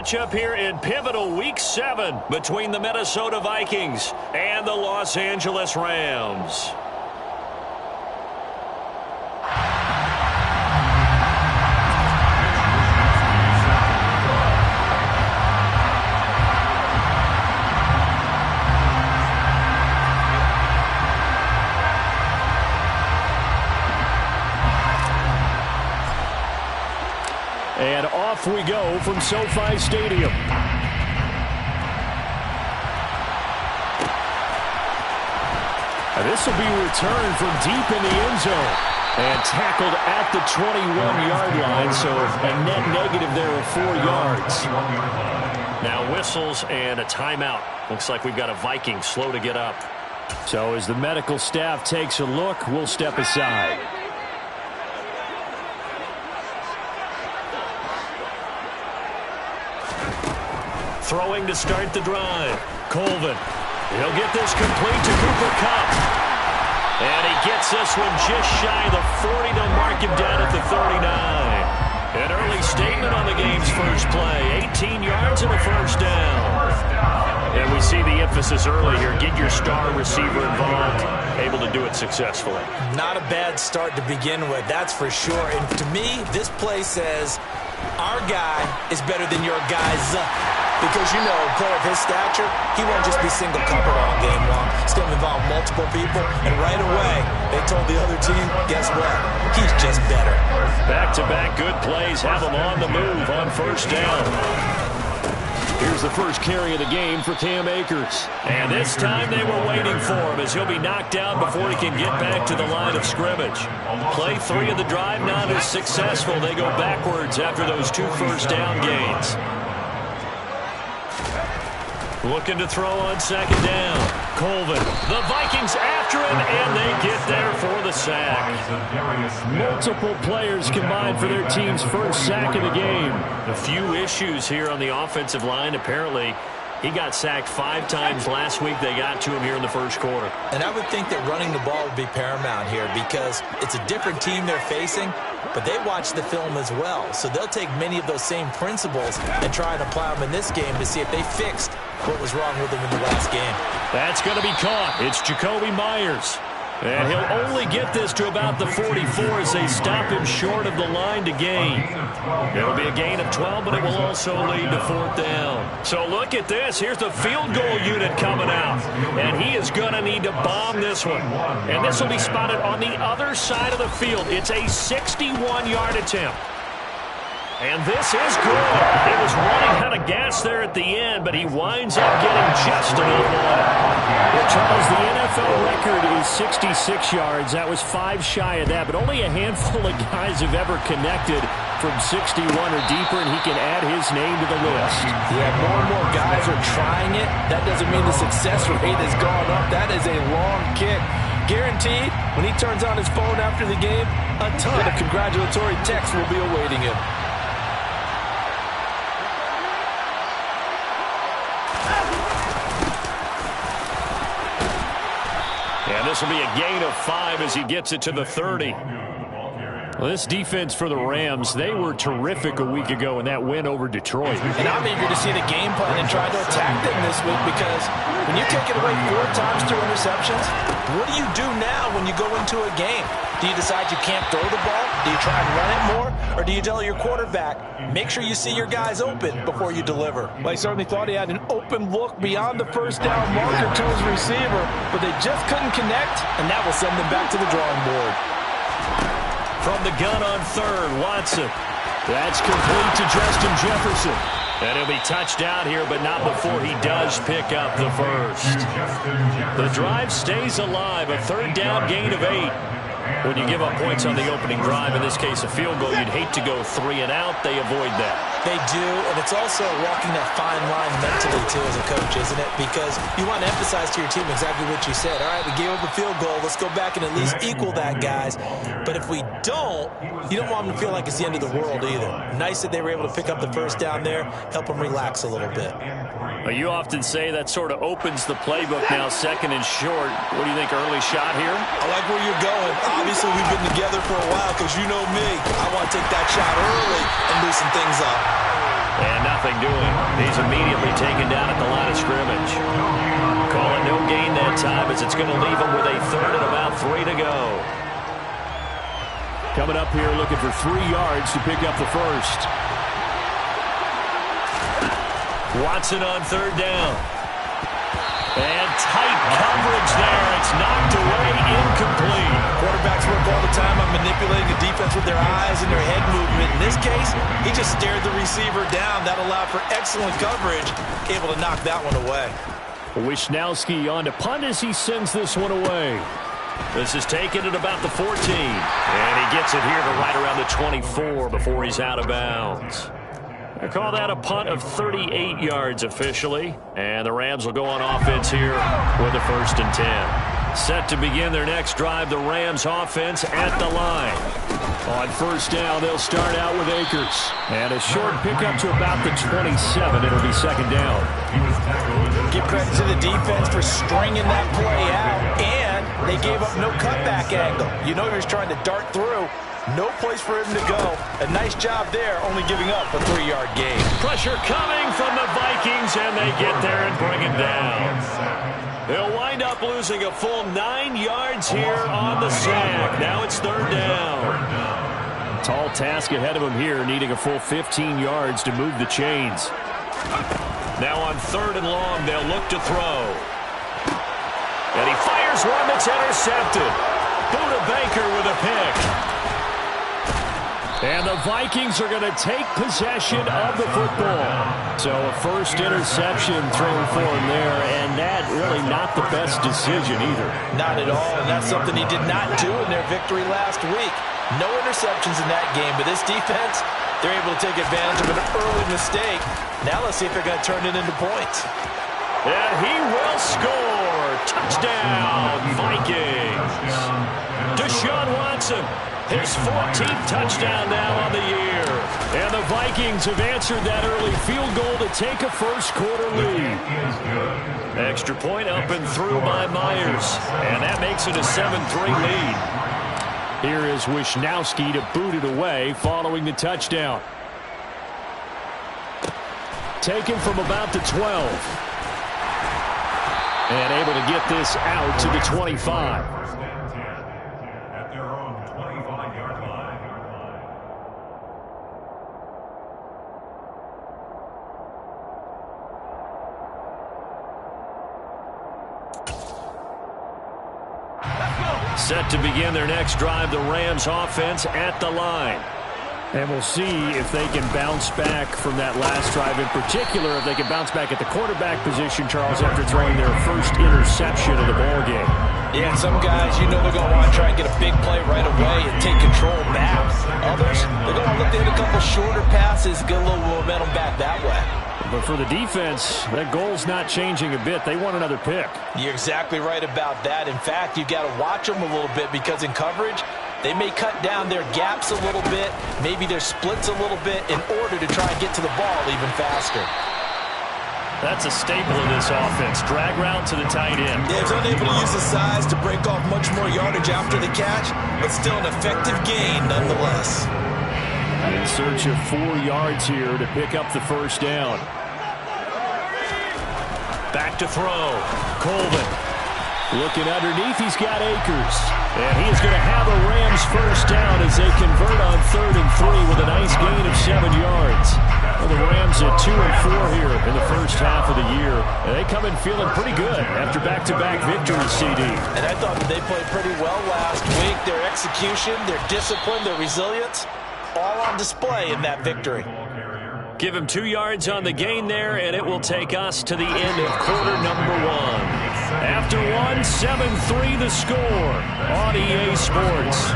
Matchup here in pivotal Week 7 between the Minnesota Vikings and the Los Angeles Rams. And off we go from SoFi Stadium. And this will be returned from deep in the end zone. And tackled at the 21-yard line, so a net negative there of 4 yards. Now whistles and a timeout. Looks like we've got a Viking slow to get up. So as the medical staff takes a look, we'll step aside. Throwing to start the drive. Colvin. He'll get this complete to Cooper Kupp. And he gets this one just shy of the 40 to mark him down at the 39. An early statement on the game's first play. 18 yards and a first down. And we see the emphasis early here. Get your star receiver involved. Able to do it successfully. Not a bad start to begin with, that's for sure. And to me, this play says our guy is better than your guys. Because, you know, a player of his stature, he won't just be single-covered all game long. It's going to involve multiple people. And right away, they told the other team, guess what? He's just better. Back-to-back good plays have him on the move on first down. Here's the first carry of the game for Cam Akers. And this time they were waiting for him as he'll be knocked down before he can get back to the line of scrimmage. Play 3 of the drive not as successful. They go backwards after those 2 first down gains. Looking to throw on second down. Colvin. The Vikings after him, and they get there for the sack. Multiple players combined for their team's first sack of the game. A few issues here on the offensive line. Apparently, he got sacked 5 times last week. They got to him here in the first quarter. And I would think that running the ball would be paramount here because it's a different team they're facing, but they watch the film as well. So they'll take many of those same principles and try and apply them in this game to see if they fixed what was wrong with them in the last game. That's going to be caught. It's Jacoby Myers. And he'll only get this to about the 44 as they stop him short of the line to gain. It'll be a gain of 12, but it will also lead to 4th down. So look at this. Here's the field goal unit coming out. And he is going to need to bomb this one. And this will be spotted on the other side of the field. It's a 61-yard attempt. And this is good. He was running out of gas there at the end, but he winds up getting just enough on it. Well, Charles, the NFL record is 66 yards. That was 5 shy of that, but only a handful of guys have ever connected from 61 or deeper, and he can add his name to the list. Yeah, more and more guys are trying it. That doesn't mean the success rate has gone up. That is a long kick. Guaranteed, when he turns on his phone after the game, a ton of congratulatory texts will be awaiting him. And this will be a gain of 5 as he gets it to the 30. Well, this defense for the Rams, they were terrific a week ago in that win over Detroit. And I'm eager to see the game plan and try to attack them this week because when you take it away 4 times through interceptions, what do you do now when you go into a game? Do you decide you can't throw the ball? Do you try and run it more? Or do you tell your quarterback, make sure you see your guys open before you deliver? Well, he certainly thought he had an open look beyond the first down marker to his receiver, but they just couldn't connect, and that will send them back to the drawing board. From the gun on 3rd, Watson. That's complete to Justin Jefferson. And he'll be touched out here, but not before he does pick up the first. The drive stays alive, a 3rd down gain of 8. When you give up points on the opening drive, in this case a field goal, you'd hate to go 3 and out. They avoid that. They do, and it's also walking that fine line mentally, too, as a coach, isn't it? Because you want to emphasize to your team exactly what you said. All right, we gave up a field goal. Let's go back and at least equal that, guys. But if we don't, you don't want them to feel like it's the end of the world either. Nice that they were able to pick up the first down there, help them relax a little bit. Well, you often say that sort of opens the playbook now, 2nd and short. What do you think, early shot here? I like where you're going. Obviously, we've been together for a while because you know me. I want to take that shot early and loosen things up. And nothing doing. He's immediately taken down at the line of scrimmage. Calling no gain that time as it's going to leave him with a third and about 3 to go. Coming up here looking for 3 yards to pick up the first. Watson on third down. And tight coverage there. It's knocked away, incomplete. Quarterbacks work all the time on manipulating the defense with their eyes and their head movement. In this case, he just stared the receiver down. That allowed for excellent coverage, able to knock that one away. Wisnowski on to punt as he sends this one away. This is taken at about the 14. And he gets it here to right around the 24 before he's out of bounds. I call that a punt of 38 yards officially. And the Rams will go on offense here with a 1st and 10. Set to begin their next drive, the Rams offense at the line. On 1st down, they'll start out with Akers. And a short pickup to about the 27. It'll be 2nd down. Give credit to the defense for stringing that play out. And they gave up no cutback angle. You know he was trying to dart through. No place for him to go. A nice job there, only giving up a 3-yard gain. Pressure coming from the Vikings, and they get there and bring him down. They'll wind up losing a full 9 yards here on the sack. Now it's 3rd down. Tall task ahead of him here, needing a full 15 yards to move the chains. Now on 3rd and long, they'll look to throw. And he fires one that's intercepted. Buda Baker with a pick. And the Vikings are going to take possession of the football. So a first interception thrown for him there, and that really not the best decision either. Not at all, and that's something he did not do in their victory last week. No interceptions in that game, but this defense, they're able to take advantage of an early mistake. Now let's see if they're going to turn it into points. And he will score. Touchdown, Vikings. Deshaun Watson. His 14th touchdown now on the year. And the Vikings have answered that early field goal to take a first-quarter lead. Extra point up and through by Myers. And that makes it a 7-3 lead. Here is Wisnowski to boot it away following the touchdown. Taken from about the 12. And able to get this out to the 25. Set to begin their next drive, the Rams offense at the line. And we'll see if they can bounce back from that last drive. In particular, if they can bounce back at the quarterback position, Charles, after throwing their first interception of the ballgame. Yeah, some guys, you know they're going to want to try and get a big play right away and take control back. Others, they're going to look to hit a couple shorter passes, get a little momentum back that way. But for the defense, that goal's not changing a bit. They want another pick. You're exactly right about that. In fact, you've got to watch them a little bit because in coverage, they may cut down their gaps a little bit, maybe their splits a little bit in order to try and get to the ball even faster. That's a staple of this offense. Drag route to the tight end. Yeah, he's unable to use his size to break off much more yardage after the catch, but still an effective gain nonetheless. In search of 4 yards here to pick up the first down. Back to throw. Colvin. Looking underneath, he's got Akers. And he is going to have a Rams first down as they convert on 3rd and 3 with a nice gain of 7 yards. Well, the Rams at 2 and 4 here in the first half of the year. And they come in feeling pretty good after back-to-back victories, CD. And I thought that they played pretty well last week. Their execution, their discipline, their resilience, all on display in that victory. Give him 2 yards on the gain there, and it will take us to the end of quarter number 1. After 1, 7-3 the score on EA Sports.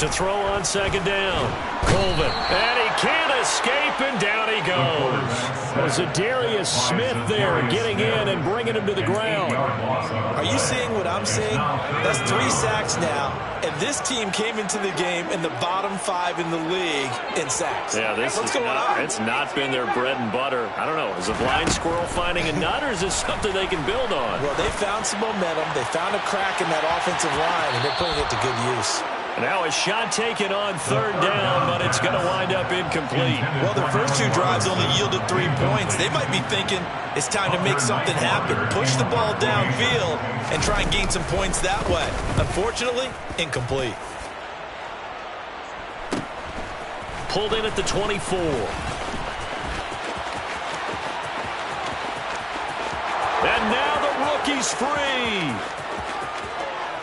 To throw on second down. Colvin. And he can't escape, and down he goes. Was it Darius Smith there getting in and bringing him to the ground? Are you seeing what I'm seeing? That's 3 sacks now, and this team came into the game in the bottom 5 in the league in sacks. Yeah, what's going on? It's not been their bread and butter. I don't know. Is a blind squirrel finding a nut, or is this something they can build on? Well, they found some momentum. They found a crack in that offensive line, and they're putting it to good use. Now a shot taken on third down, but it's going to wind up incomplete. Well, their first 2 drives only yielded 3 points. They might be thinking it's time to make something happen. Push the ball downfield and try and gain some points that way. Unfortunately, incomplete. Pulled in at the 24. And now the rookie's free.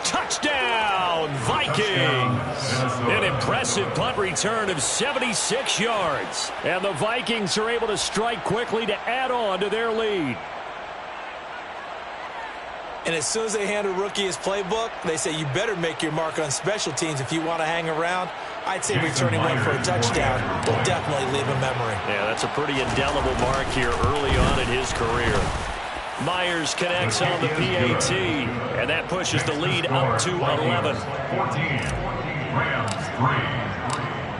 Touchdown, Vikings! An impressive punt return of 76 yards. And the Vikings are able to strike quickly to add on to their lead. And as soon as they hand a rookie his playbook, they say you better make your mark on special teams if you want to hang around. I'd say returning one for a touchdown will definitely leave a memory. Yeah, that's a pretty indelible mark here early on in his career. Myers connects on the PAT, and that pushes the lead up to 11.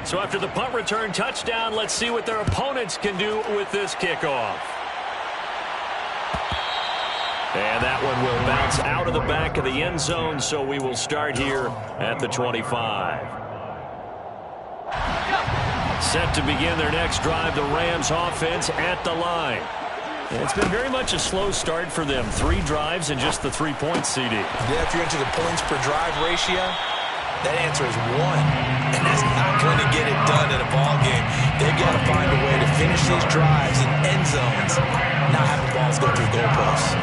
So after the punt return touchdown, let's see what their opponents can do with this kickoff. And that one will bounce out of the back of the end zone, so we will start here at the 25. Set to begin their next drive, the Rams offense at the line. It's been very much a slow start for them. 3 drives and just the 3 points, CD. Yeah, if you're into the points per drive ratio, that answer is 1. And that's not going to get it done in a ball game. They've got to find a way to finish these drives in end zones, not having balls go through goalposts.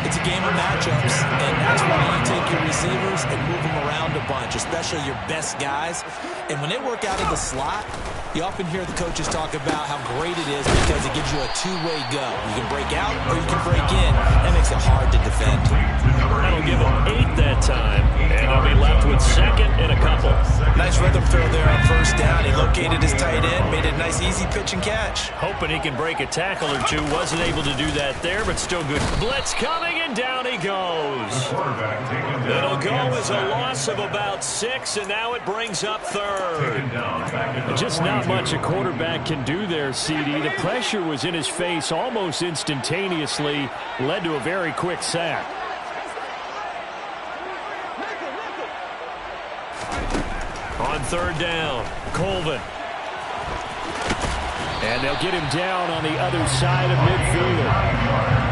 It's a game of matchups, and that's why you take your receivers and move them around a bunch, especially your best guys. And when they work out of the slot, you often hear the coaches talk about how great it is because it gives you a 2-way go. You can break out or you can break in. That makes it hard to defend. That'll give them 8 that time, and they'll be left with second and a couple. Nice rhythm throw there on first down. He located his tight end, made a nice easy pitch and catch. Hoping he can break a tackle or two. Wasn't able to do that there, but still good. Blitz coming, and down he goes. It'll go as a loss of about 6, and now it brings up third. Just not much a quarterback can do there, CD. The pressure was in his face almost instantaneously, led to a very quick sack. On third down, Colvin. And they'll get him down on the other side of midfield.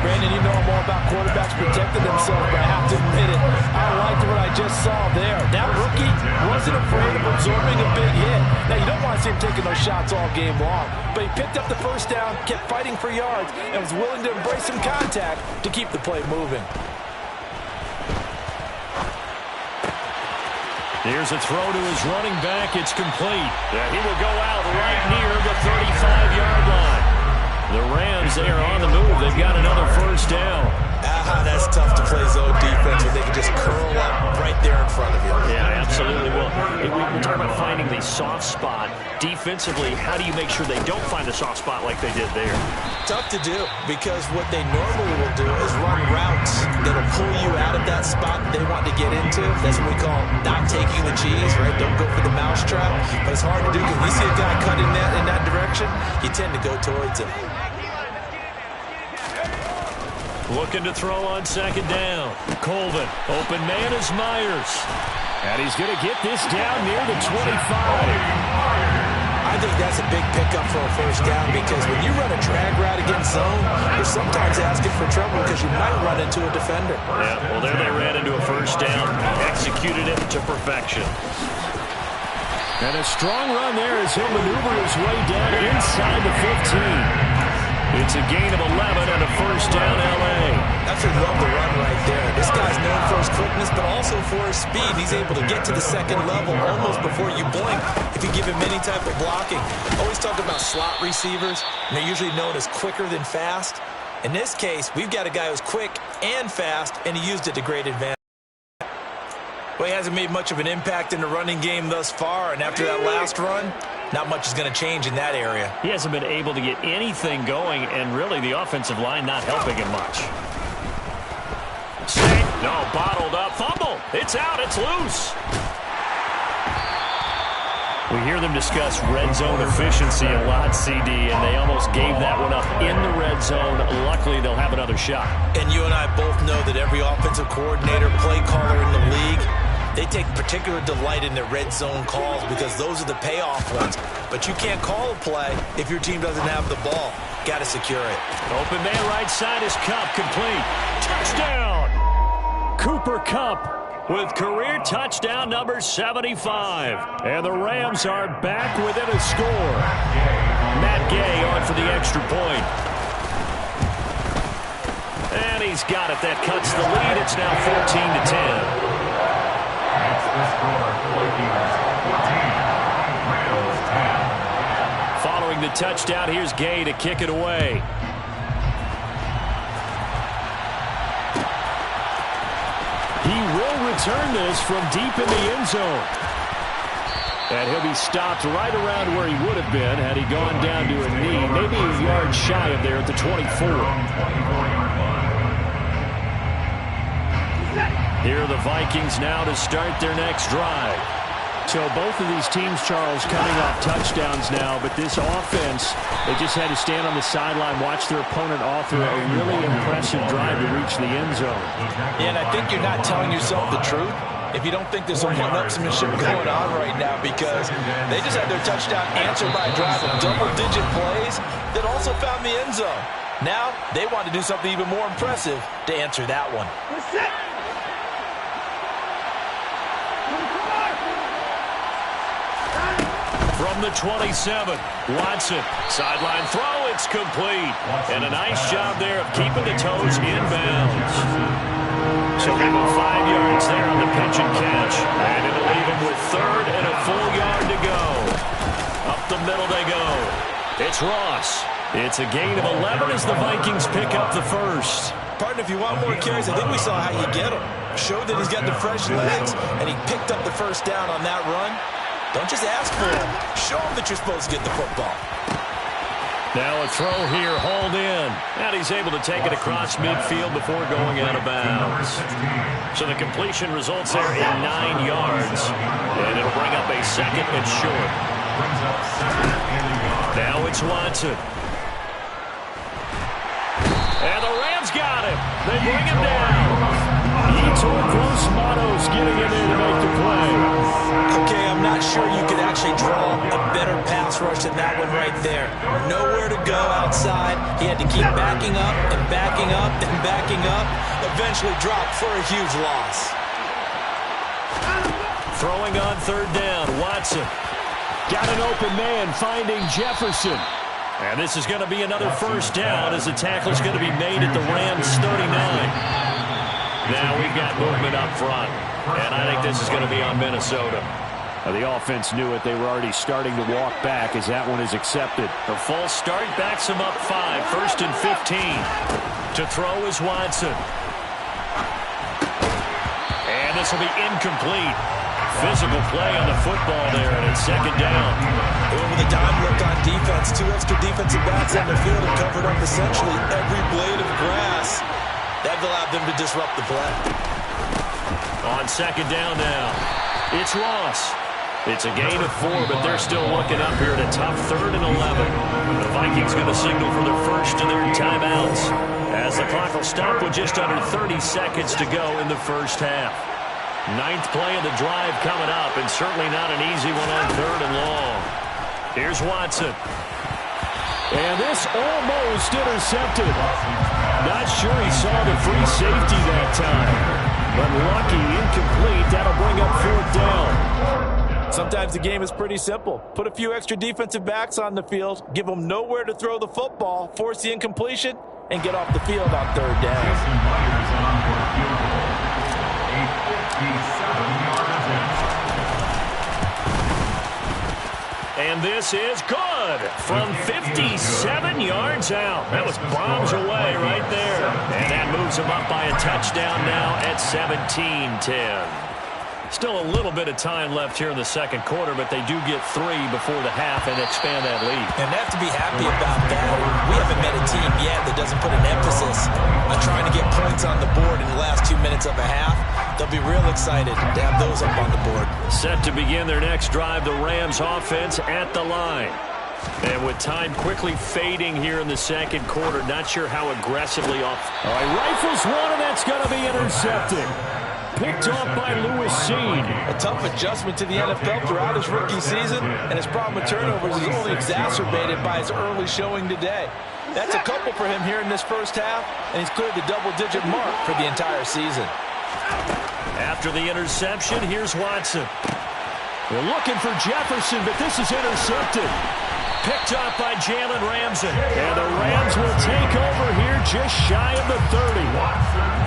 Brandon, you know more about quarterbacks protecting themselves, but I have to admit it. I liked what I just saw there. That rookie wasn't afraid of absorbing a big hit. Now, you don't want to see him taking those shots all game long, but he picked up the first down, kept fighting for yards, and was willing to embrace some contact to keep the play moving. Here's a throw to his running back. It's complete. Yeah, he will go out right near the 35-yard line. The Rams, they are on the move. They've got another first down. That's tough to play zone defense when they can just curl up right there in front of you. Yeah, absolutely. Well, we're talking about finding the soft spot. Defensively, how do you make sure they don't find a soft spot like they did there? Tough to do, because what they normally will do is run routes that'll pull you out of that spot they want to get into. That's what we call not taking the cheese, right? Don't go for the mousetrap. But it's hard to do because you see a guy cut in that direction, you tend to go towards him. Looking to throw on second down. Colvin, open man is Myers. And he's going to get this down near the 25. I think that's a big pickup for a first down, because when you run a drag route against zone, you're sometimes asking for trouble because you might run into a defender. Yeah, well, there they ran into a first down. Executed it to perfection. And a strong run there as he'll maneuver his way down inside the 15. It's a gain of 11 and a first down, L.A. Absolutely love the run right there. This guy's known for his quickness, but also for his speed. He's able to get to the second level almost before you blink if you give him any type of blocking. Always talk about slot receivers, and they're usually known as quicker than fast. In this case, we've got a guy who's quick and fast, and he used it to great advantage. Well, he hasn't made much of an impact in the running game thus far, and after that last run, not much is going to change in that area. He hasn't been able to get anything going, and really the offensive line not helping him much. No, bottled up. Fumble. It's out. It's loose. We hear them discuss red zone efficiency a lot, CD, and they almost gave that one up in the red zone. Luckily, they'll have another shot. And you and I both know that every offensive coordinator, play caller in the league, they take particular delight in their red zone calls because those are the payoff ones. But you can't call a play if your team doesn't have the ball. Got to secure it. Open man right side is Kupp, complete. Touchdown! Cooper Kupp with career touchdown number 75. And the Rams are back within a score. Matt Gay on for the extra point. And he's got it. That cuts the lead. It's now 14-10. Following the touchdown, here's Gay to kick it away. He will return this from deep in the end zone. And he'll be stopped right around where he would have been had he gone down to a knee, maybe a yard shy of there at the 24. Here are the Vikings now to start their next drive. So both of these teams, Charles, coming off touchdowns now, but this offense, they just had to stand on the sideline, watch their opponent author a really impressive drive to reach the end zone. Yeah, and I think you're not telling yourself the truth if you don't think there's some one-upsmanship going on right now, because they just had their touchdown answered by a drive of double-digit plays that also found the end zone. Now they want to do something even more impressive to answer that one. From the 27, Watson, sideline throw, it's complete. And a nice job there of keeping the toes inbounds. So give him 5 yards there on the pitch and catch. And it'll leave him with third and a full yard to go. Up the middle they go. It's Ross. It's a gain of 11 as the Vikings pick up the first. Partner, if you want more carries, I think we saw how you get them. Showed that he's got the fresh legs, and he picked up the first down on that run. Don't just ask for him. Show him that you're supposed to get the football. Now a throw here, hauled in. And he's able to take it across midfield before going out of bounds. So the completion results there in 9 yards. And it'll bring up a second and short. Now it's Watson. And the Rams got him. They bring him down. Yetur Gross-Matos getting in there to make the play. Okay, I'm not sure you could actually draw a better pass rush than that one right there. Nowhere to go outside. He had to keep backing up and backing up and backing up. Eventually dropped for a huge loss. Throwing on third down, Watson. Got an open man, finding Jefferson. And this is going to be another first down as the tackle's going to be made at the Rams' 39. Now we've got movement up front. And I think this is going to be on Minnesota. The offense knew it. They were already starting to walk back as that one is accepted. The false start backs him up 5. First and 15. To throw is Watson. And this will be incomplete. Physical play on the football there, and it's second down. With a dime look on defense, 2 extra defensive backs on the field have covered up essentially every blade of grass. That allowed them to disrupt the play. On second down now, it's Ross. It's a gain of 4, but they're still looking up here at a tough third and 11. The Vikings going to signal for their first of their timeouts as the clock will stop with just under 30 seconds to go in the first half. 9th play of the drive coming up, and certainly not an easy one on third and long. Here's Watson. And this almost intercepted. Not sure he saw the free safety that time. But lucky, incomplete. That'll bring up 4th down. Sometimes the game is pretty simple. Put a few extra defensive backs on the field, give them nowhere to throw the football, force the incompletion, and get off the field on third down. And this is good from 57 yards out. That was bombs away right there. And that moves him up by a touchdown now at 17-10. Still a little bit of time left here in the second quarter, but they do get 3 before the half and expand that lead. And they have to be happy about that. We haven't met a team yet that doesn't put an emphasis on trying to get points on the board in the last 2 minutes of a half. They'll be real excited to have those up on the board. Set to begin their next drive, the Rams offense at the line. And with time quickly fading here in the second quarter, not sure how aggressively off. All right, rifles one, and that's going to be intercepted. Picked off by Lewis Seen. A tough adjustment to the NFL throughout his rookie season, and his problem with turnovers is only exacerbated by his early showing today. That's a couple for him here in this first half, and he's cleared the double-digit mark for the entire season. After the interception, here's Watson. They're looking for Jefferson, but this is intercepted. Picked off by Jalen Ramsey. And the Rams will take over here just shy of the 30.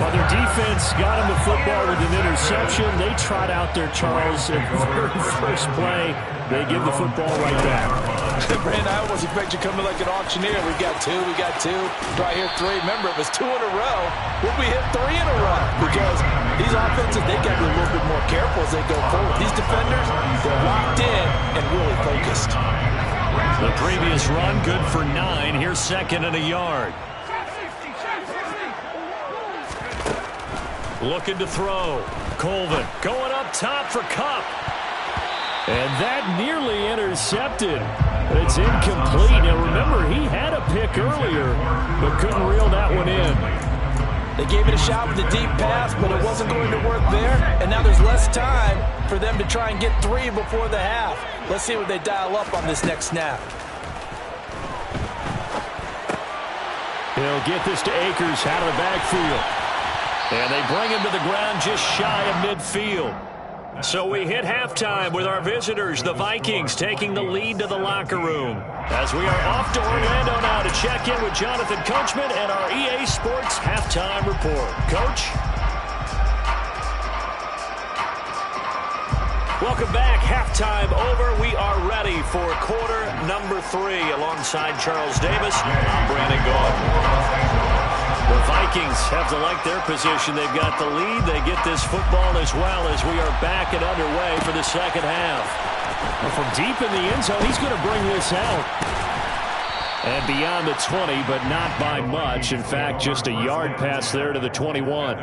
While their defense got him the football with an interception, they trot out there, Charles, in the very first play. They give the football right back. Brandon, I almost expect you coming like an auctioneer. We got two. Do I hear 3? Remember, it was 2 in a row. Will we hit 3 in a row? Because these offenses, they got to be a little bit more careful as they go forward. These defenders, they're locked in and really focused. The previous run, good for 9. Here's second and a yard. Looking to throw. Colvin going up top for Kupp. And that nearly intercepted. It's incomplete. Now, remember, he had a pick earlier, but couldn't reel that one in. They gave it a shot with a deep pass, but it wasn't going to work there. And now there's less time for them to try and get 3 before the half. Let's see what they dial up on this next snap. He'll get this to Akers out of the backfield. And they bring him to the ground just shy of midfield. So we hit halftime with our visitors, the Vikings, taking the lead to the locker room. As we are off to Orlando now to check in with Jonathan Coachman and our EA Sports Halftime Report. Coach? Welcome back. Halftime over. We are ready for quarter number 3. Alongside Charles Davis, I'm Brandon Gault. The Vikings have to like their position. They've got the lead. They get this football as well as we are back and underway for the second half. Well, from deep in the end zone, he's going to bring this out. And beyond the 20, but not by much. In fact, just a yard pass there to the 21.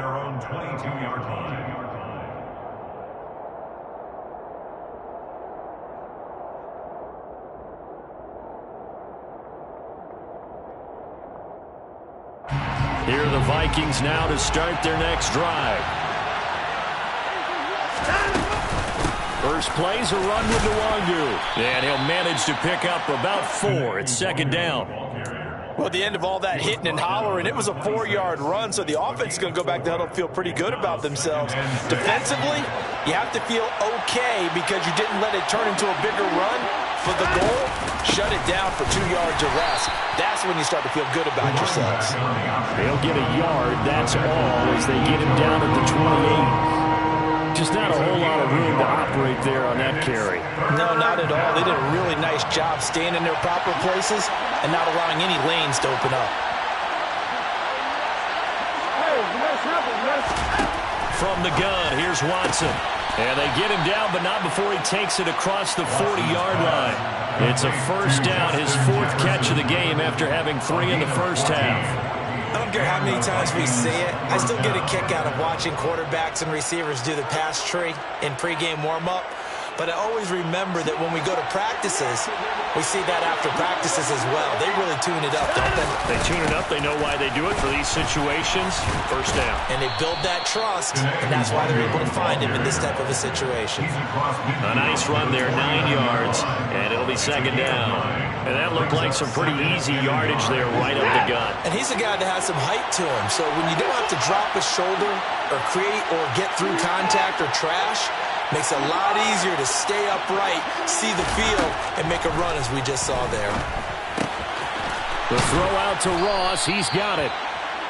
Here are the Vikings now to start their next drive. First play's a run with Nwangu. And he'll manage to pick up about 4. It's second down. Well, at the end of all that hitting and hollering, it was a 4-yard run, so the offense is going to go back to huddle and feel pretty good about themselves. Defensively, you have to feel okay because you didn't let it turn into a bigger run. For the goal, shut it down for 2 yards or less. That's when you start to feel good about yourselves. They'll get a yard, that's all, as they get him down at the 28. Just not a whole lot of room to operate there on that carry. No, not at all. They did a really nice job staying in their proper places and not allowing any lanes to open up. From the gun, here's Watson. And they get him down, but not before he takes it across the 40-yard line. It's a first down, his 4th catch of the game after having 3 in the first half. I don't care how many times we see it. I still get a kick out of watching quarterbacks and receivers do the pass tree in pregame warm-up. But I always remember that when we go to practices, we see that after practices as well. They really tune it up, don't they? They tune it up. They know why they do it for these situations. First down. And they build that trust, and that's why they're able to find him in this type of a situation. A nice run there, 9 yards, and it'll be second down. And that looked like some pretty easy yardage there right up the gut. And he's a guy that has some height to him, so when you don't have to drop a shoulder or create or get through contact or trash, makes it a lot easier to stay upright, see the field, and make a run as we just saw there. The throw out to Ross. He's got it.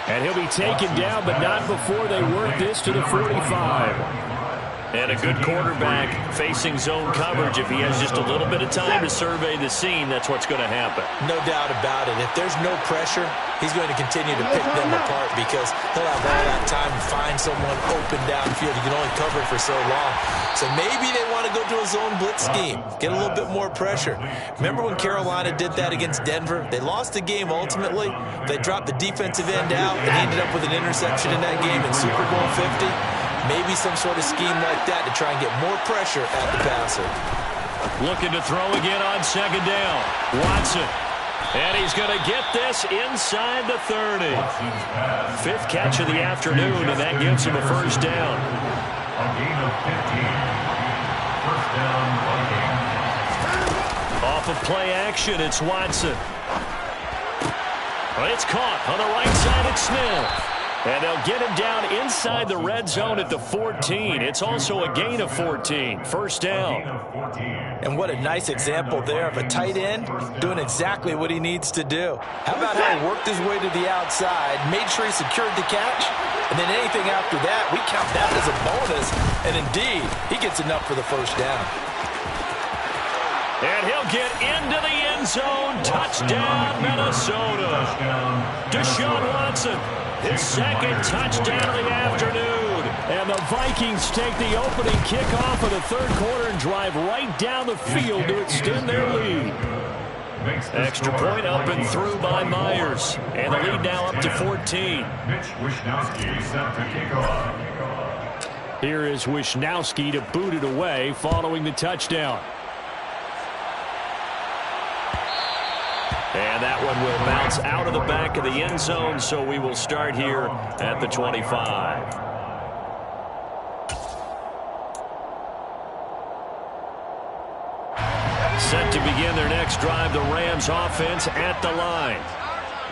And he'll be taken down, but not before they work this to the 45. And a good quarterback facing zone coverage, if he has just a little bit of time to survey the scene, that's what's going to happen. No doubt about it. If there's no pressure, he's going to continue to pick them apart because he'll have all that time to find someone open downfield. He can only cover it for so long. So maybe they want to go to a zone blitz scheme, get a little bit more pressure. Remember when Carolina did that against Denver? They lost the game ultimately. They dropped the defensive end out, and he ended up with an interception in that game in Super Bowl 50. Maybe some sort of scheme like that to try and get more pressure at the passer. Looking to throw again on second down. Watson. And he's going to get this inside the 30. Fifth catch of the afternoon, and that gives him a first down. A gain of 15. First down, Vikings. Off of play action, it's Watson. It's caught on the right side. It's Smith. And they'll get him down inside the red zone at the 14. It's also a gain of 14. First down. And what a nice example there of a tight end doing exactly what he needs to do. How about how he worked his way to the outside, made sure he secured the catch, and then anything after that, we count that as a bonus. And indeed, he gets enough for the first down. And he'll get into the end zone. Touchdown, Minnesota. Deshaun Watson. His second touchdown of the afternoon. And the Vikings take the opening kickoff of the third quarter and drive right down the field to extend their lead. Extra point up and through by Myers. And the lead now up to 14. Here is Wishnowski to boot it away following the touchdown. And that one will bounce out of the back of the end zone, so we will start here at the 25. Set to begin their next drive, the Rams offense at the line.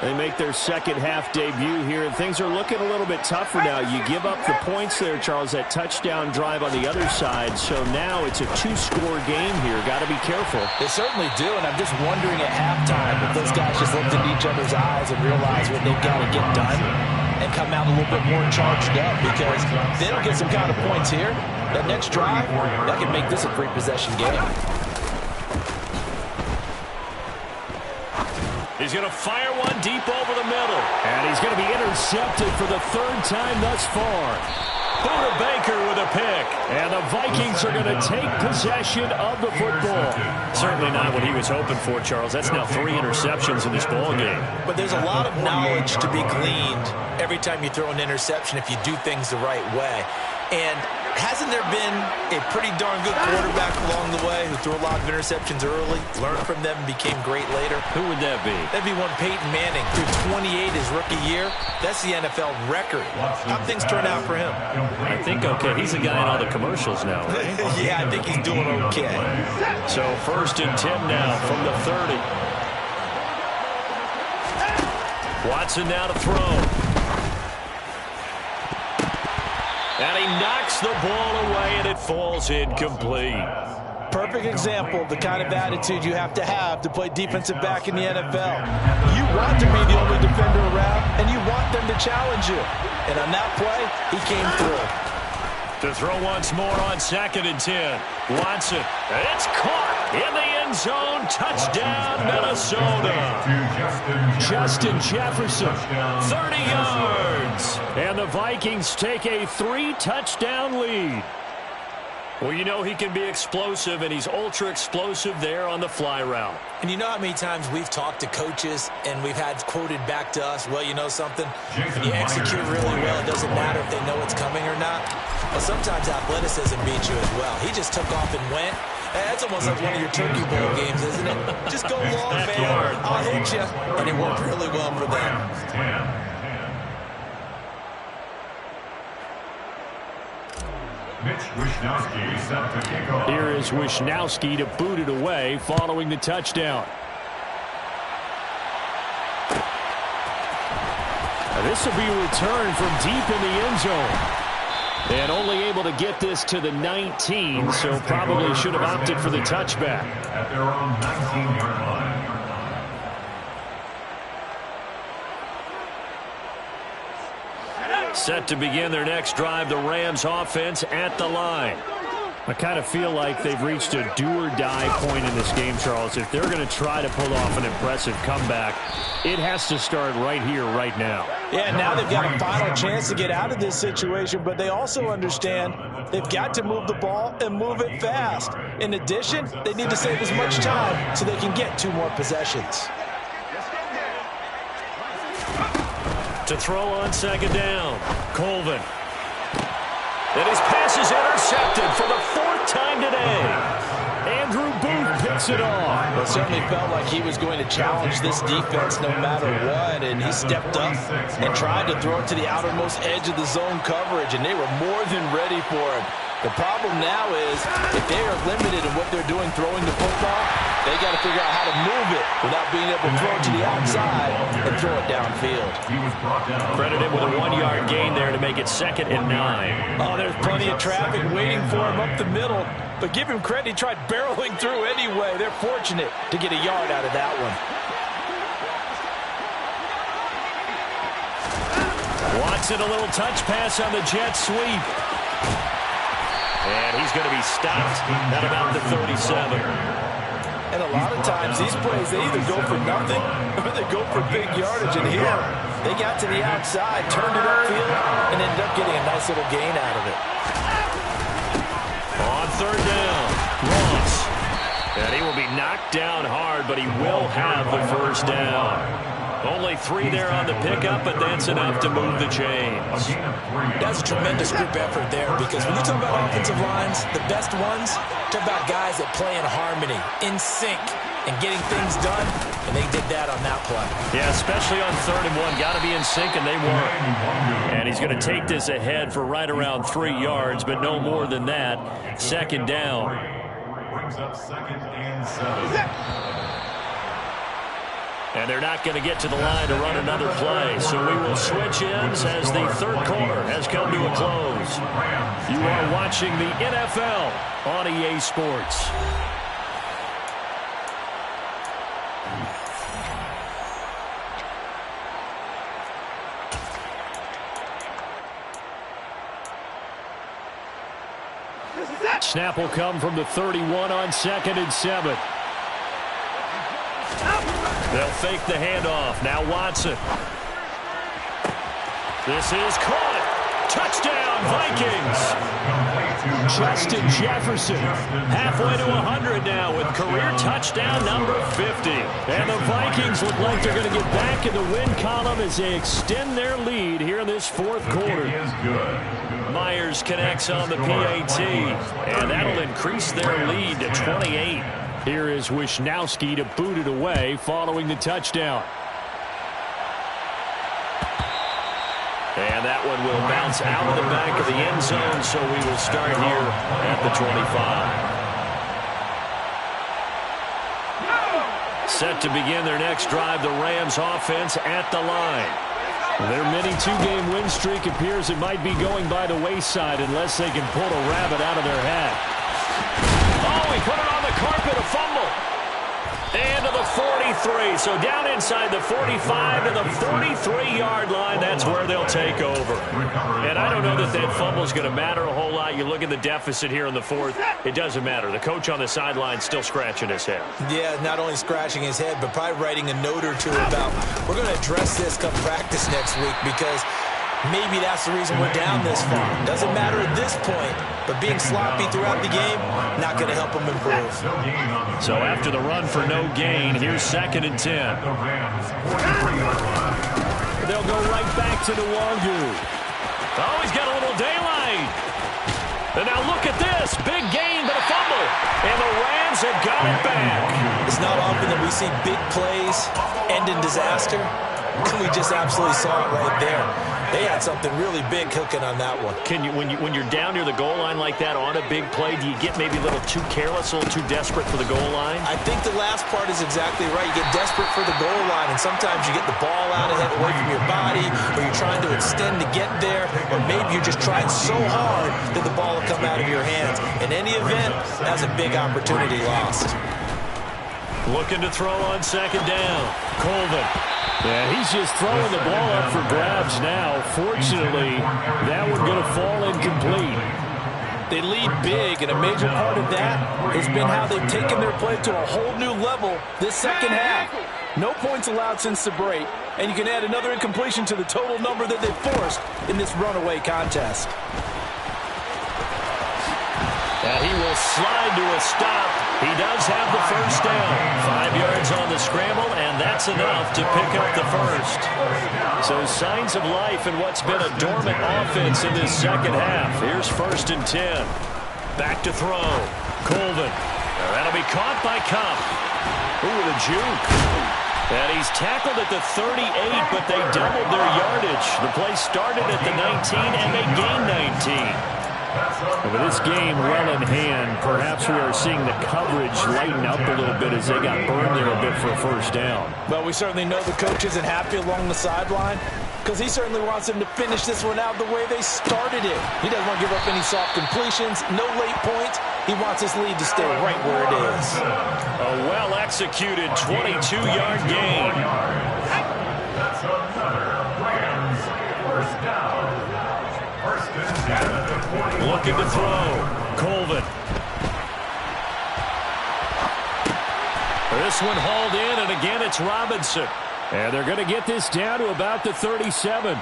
They make their second half debut here, and things are looking a little bit tougher now. You give up the points there, Charles, that touchdown drive on the other side. So now it's a two-score game here. Got to be careful. They certainly do, and I'm just wondering at halftime if those guys just looked into each other's eyes and realized what they've got to get done and come out a little bit more charged up, because if they don't get some kind of points here, that next drive, that can make this a three-possession game. He's going to fire one deep over the middle. And he's going to be intercepted for the third time thus far. Buda Baker with a pick. And the Vikings are going to take possession of the football. Certainly not what he was hoping for, Charles. That's now 3 interceptions in this ball game. But there's a lot of knowledge to be gleaned every time you throw an interception if you do things the right way. And hasn't there been a pretty darn good quarterback along the way who threw a lot of interceptions early, learned from them, and became great later? Who would that be? That'd be one Peyton Manning. Threw 28 his rookie year. That's the NFL record. How'd things turn out for him? I think okay. He's a guy in all the commercials now, right? Yeah, I think he's doing okay. So first and 10 now from the 30. Watson now to throw. And he knocks the ball away, and it falls incomplete. Perfect example of the kind of attitude you have to play defensive back in the NFL. You want to be the only defender around, and you want them to challenge you. And on that play, he came through. To throw once more on second and 10. Watson. It's caught in the end zone. Touchdown, Minnesota. Justin Jefferson. 30 yards. And the Vikings take a 3-touchdown lead. Well, you know he can be explosive, and he's ultra-explosive there on the fly route. And you know how many times we've talked to coaches and we've had quoted back to us, well, you know something? When you execute really well, it doesn't matter if they know it's coming or not. Well, sometimes athleticism beats you as well. He just took off and went. That's almost like one of your Turkey Bowl games, isn't it? Just go long, man. I'll hit you. And it worked really well for them. Here is Wishnowski to boot it away following the touchdown. This will be a return from deep in the end zone. And only able to get this to the 19, so probably should have opted for the touchback. At their own 19-yard line. Set to begin their next drive, the Rams offense at the line. I kind of feel like they've reached a do-or-die point in this game, Charles. If they're going to try to pull off an impressive comeback, it has to start right here, right now. Yeah, now they've got a final chance to get out of this situation, but they also understand they've got to move the ball and move it fast. In addition, they need to save as much time so they can get 2 more possessions. To throw on second down, Colvin. And his pass is intercepted for the 4th time today. Andrew Booth picks it off. Well, it certainly felt like he was going to challenge this defense no matter what, and he stepped up and tried to throw it to the outermost edge of the zone coverage, and they were more than ready for it. The problem now is if they are limited in what they're doing throwing the football, they got to figure out how to move it without being able to throw it to the outside and throw it downfield. Credited with a 1-yard gain there to make it 2nd and 9. Oh, there's plenty of traffic waiting for him up the middle. But give him credit, he tried barreling through anyway. They're fortunate to get a yard out of that one. Watson, a little touch pass on the jet sweep. And he's going to be stopped at about the 37. And a lot of times these plays, they either go for nothing or they go for big yardage. And here, they got to the outside, turned it upfield, and ended up getting a nice little gain out of it. On 3rd down, Ross. And he will be knocked down hard, but he will have the 1st down. Only 3 there on the pickup, but that's enough to move the chains. That's a tremendous group effort there, because when you talk about offensive lines, the best ones, talk about guys that play in harmony, in sync, and getting things done, and they did that on that play. Yeah, especially on 3rd and 1. Got to be in sync, and they were. And he's going to take this ahead for right around 3 yards, but no more than that. 2nd down. Brings up 2nd and 7. And they're not going to get to the line to run another play. So we will switch ends as the 3rd quarter has come to a close. You are watching the NFL on EA Sports. Snap will come from the 31 on 2nd and 7. They'll fake the handoff. Now Watson. This is caught. Touchdown, Vikings. Justin Jefferson. Halfway to 100 now with career touchdown number 50. And the Vikings look like they're going to get back in the win column as they extend their lead here in this 4th quarter. Myers connects on the PAT, and that'll increase their lead to 28. Here is Wisnowski to boot it away following the touchdown. And that one will bounce out of the back of the end zone, so we will start here at the 25. Set to begin their next drive, the Rams offense at the line. Their mini 2-game win streak appears it might be going by the wayside unless they can pull a rabbit out of their hat. Oh, he put it on the carpet, a fumble. And to the 43. So down inside the 45 to the 43-yard line. That's where they'll take over. And I don't know that that fumble is going to matter a whole lot. You look at the deficit here in the 4th. It doesn't matter. The coach on the sideline still scratching his head. Yeah, not only scratching his head, but probably writing a note or two about, we're going to address this come practice next week, because maybe that's the reason we're down this far. Doesn't matter at this point, but being sloppy throughout the game, not going to help them improve. So after the run for no gain, here's 2nd and 10. They'll go right back to the Wangu. Oh, he's got a little daylight. And now look at this. Big gain, but a fumble. And the Rams have got it back. It's not often that we see big plays end in disaster. We just absolutely saw it right there. They had something really big cooking on that one. Can you, when you're down near the goal line like that on a big play, do you get maybe a little too careless, a little too desperate for the goal line? I think the last part is exactly right. You get desperate for the goal line, and sometimes you get the ball out of it away from your body, or you're trying to extend to get there, or maybe you're just trying so hard that the ball will come out of your hands. In any event, that's a big opportunity lost. Looking to throw on 2nd down. Colvin. Yeah, he's just throwing the ball up for grabs now. Fortunately, that one going to fall incomplete. They lead big, and a major part of that has been how they've taken their play to a whole new level this second half. No points allowed since the break, and you can add another incompletion to the total number that they've forced in this runaway contest. And he will slide to a stop. He does have the first down. 5 yards on the scramble, and that's enough to pick up the first. So signs of life in what's been a dormant offense in this second half. Here's 1st and 10. Back to throw. Colvin. That'll be caught by Cup. Ooh, the juke. And he's tackled at the 38, but they doubled their yardage. The play started at the 19, and they gained 19. With this game well in hand, perhaps we are seeing the coverage lighten up a little bit as they got burned there a bit for a first down. Well, we certainly know the coach isn't happy along the sideline because he certainly wants them to finish this one out the way they started it. He doesn't want to give up any soft completions, no late points. He wants his lead to stay right where it is. A well-executed 22-yard gain. That's another Rams first down. Looking to throw. Colvin. This one hauled in, and again it's Robinson. And they're going to get this down to about the 37.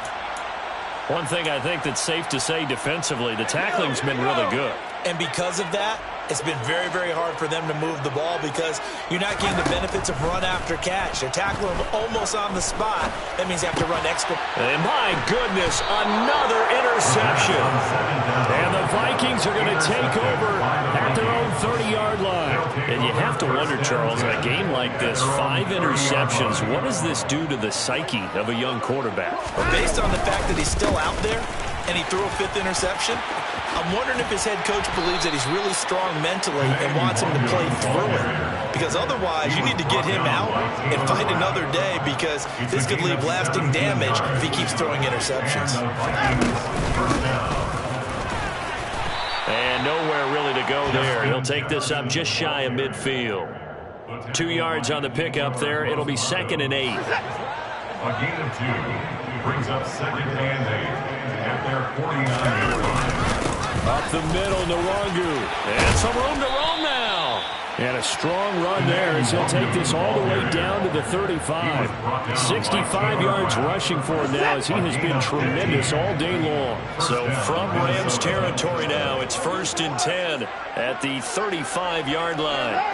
One thing I think that's safe to say defensively, the tackling's been really good. And because of that, it's been very, very hard for them to move the ball because you're not getting the benefits of run after catch. They're tackling them almost on the spot. That means they have to run extra. And my goodness, another interception. And the Vikings are going to take over at their own 30-yard line. And you have to wonder, Charles, in a game like this, 5 interceptions, what does this do to the psyche of a young quarterback? Well, based on the fact that he's still out there and he threw a 5th interception, I'm wondering if his head coach believes that he's really strong mentally and wants him to play through it. Because otherwise, you need to get him out and fight another day because this could leave lasting damage if he keeps throwing interceptions. And nowhere really to go there. He'll take this up just shy of midfield. 2 yards on the pickup there. It'll be 2nd and 8. A gain of 2 brings up 2nd and 8 at their 49-yard line. Up the middle, Nwangu. And some room to roam now. And a strong run there as he'll take this all the way down to the 35. 65 yards rushing for him now as he has been tremendous all day long. So from Rams territory now, it's 1st and 10 at the 35-yard line.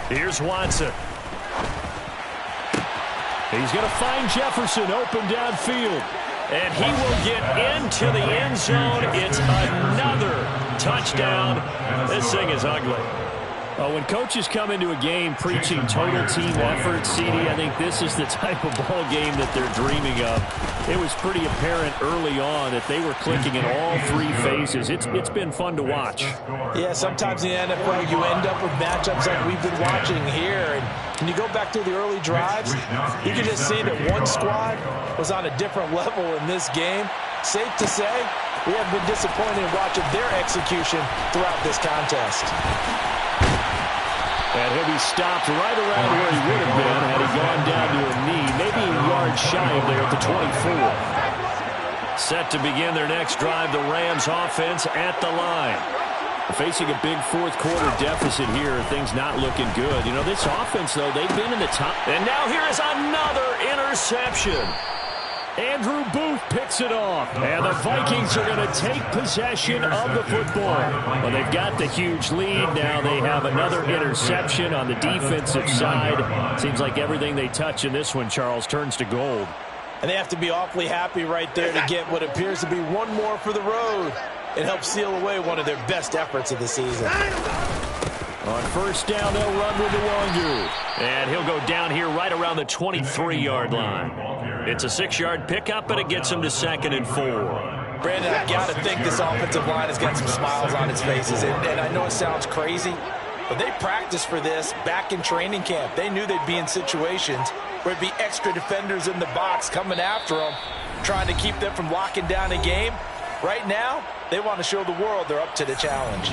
Here's Watson. He's going to find Jefferson open downfield. And he will get into the end zone. It's another touchdown. This thing is ugly. When coaches come into a game preaching total team effort, CD, I think this is the type of ball game that they're dreaming of. It was pretty apparent early on that they were clicking in all 3 phases. It's been fun to watch. Yeah, sometimes in the NFL you end up with matchups like we've been watching here. And when you go back to the early drives, you can just see that one squad was on a different level in this game. Safe to say, we have been disappointed in watching their execution throughout this contest. And he'll be stopped right around where he would have been had he gone down to a knee, maybe a yard shy of there at the 24. Set to begin their next drive, the Rams offense at the line. Facing a big fourth-quarter deficit here, things not looking good. You know, this offense, though, they've been in the top. And now here is another interception. Andrew Booth picks it off. And the Vikings are going to take possession of the football. Well, they've got the huge lead. Now they have another interception on the defensive side. Seems like everything they touch in this one, Charles, turns to gold. And they have to be awfully happy right there to get what appears to be one more for the road. It helps seal away one of their best efforts of the season. On first down, they'll run with Nwangu. And he'll go down here right around the 23-yard line. It's a 6-yard pickup, and it gets him to 2nd and 4. Brandon, I got to think this offensive line has got some smiles on its faces. And I know it sounds crazy, but they practiced for this back in training camp. They knew they'd be in situations where it'd be extra defenders in the box coming after them, trying to keep them from locking down a game. Right now, they want to show the world they're up to the challenge.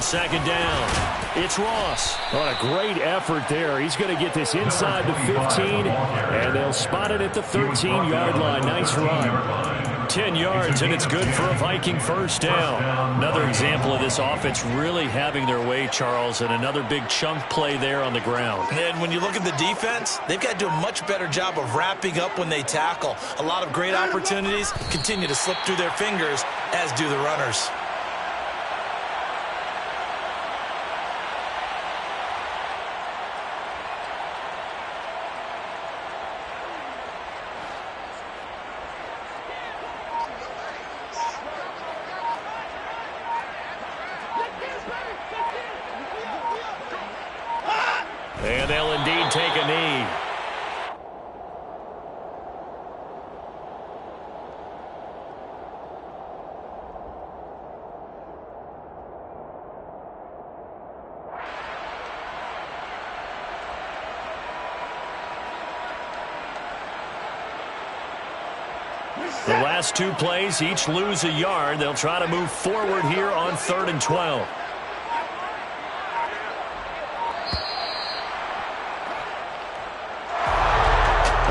second down. It's Ross. What a great effort there. He's going to get this inside the 15, and they'll spot it at the 13-yard line. Nice run. 10 yards, and it's good for a Viking first down. Another example of this offense really having their way, Charles, and another big chunk play there on the ground. And when you look at the defense, they've got to do a much better job of wrapping up when they tackle. A lot of great opportunities continue to slip through their fingers, as do the runners. And they'll indeed take a knee. The last two plays each lose a yard. They'll try to move forward here on 3rd and 12.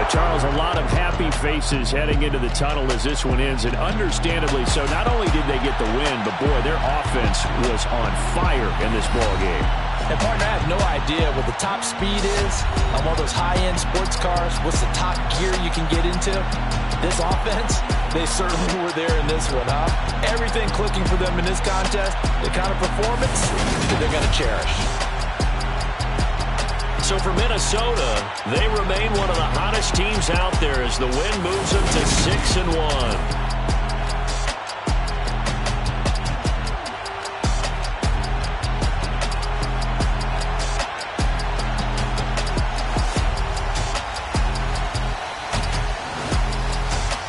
Charles, a lot of happy faces heading into the tunnel as this one ends, and understandably so. Not only did they get the win, but, boy, their offense was on fire in this ball game. And, partner, I have no idea what the top speed is on one of those high-end sports cars. What's the top gear you can get into? This offense, they certainly were there in this one, huh? Everything clicking for them in this contest, the kind of performance that they're going to cherish. So for Minnesota, they remain one of the hottest teams out there as the win moves them to 6-1.